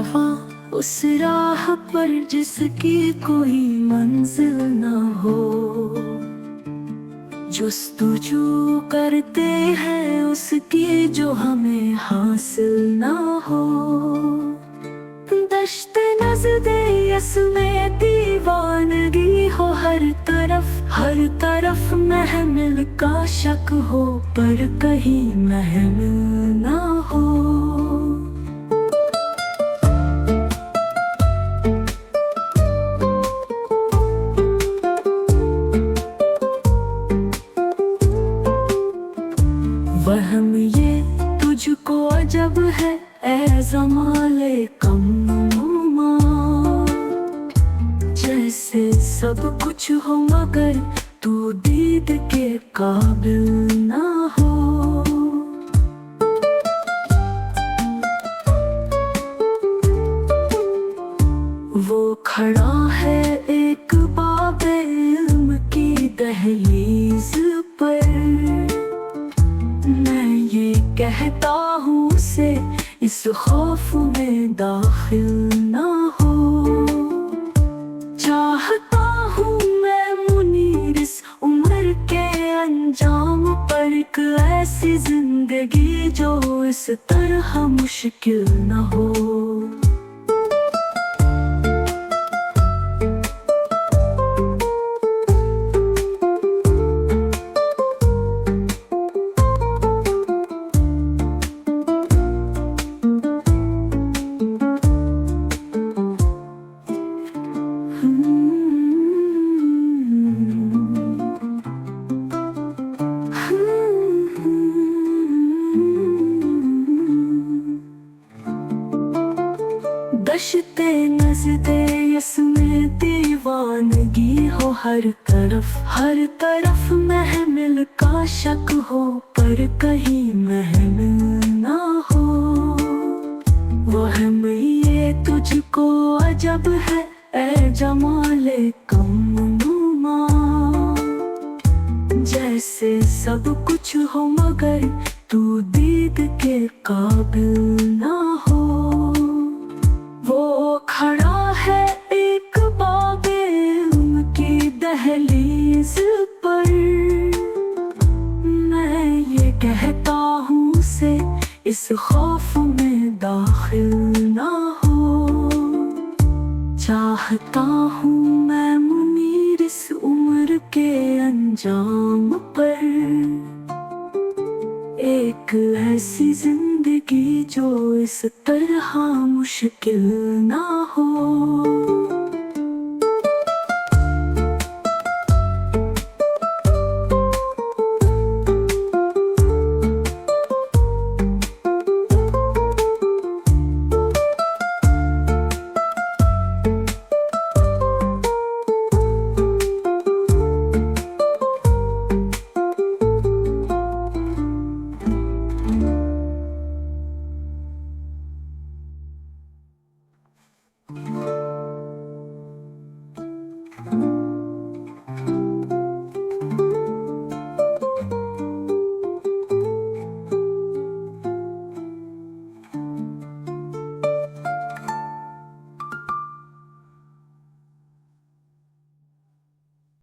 कारवां उस राह पर जिसकी कोई मंजिल न हो। जुस्तजू करते हैं उसकी जो हमें हासिल न हो। दश्ते नज़्दे इसमें दीवानगी हो, हर तरफ महमिल का शक हो, पर कहीं महमिल ना हो। वहम ये तुझको अजब है ए ज़माले कमनुमा, जैसे सब कुछ हो मगर तू दीद के काबिल ना हो। वो खड़ा है एक बाबे इल्म की दहलीज पर, मैं ये कहता हूँ उसे इस खौफ में दाखिल ना हो। चाहता हूँ मैं मुनीर इस उम्र के अंजाम पर, एक ऐसी जिंदगी जो इस तरह मुश्किल न हो। दश्ते नज़्दे इसमें दीवानगी हो, हर तरफ महमिल का शक हो, पर कहीं महमिल ना हो। वहम ये तुझको अजब है ए जमाले कमनुमा, जैसे सब कुछ हो मगर तू दीद के काबिल ना हो। वो खड़ा है एक बाबे इल्म की दहलीज पर, मैं ये कहता हूँ उसे इस खौफ में दाखिल ना हो। चाहता हूँ मैं मुनीर इस उम्र के अंजाम पर, एक ऐसी जिंदगी जो इस तरह मुश्किल ना हो।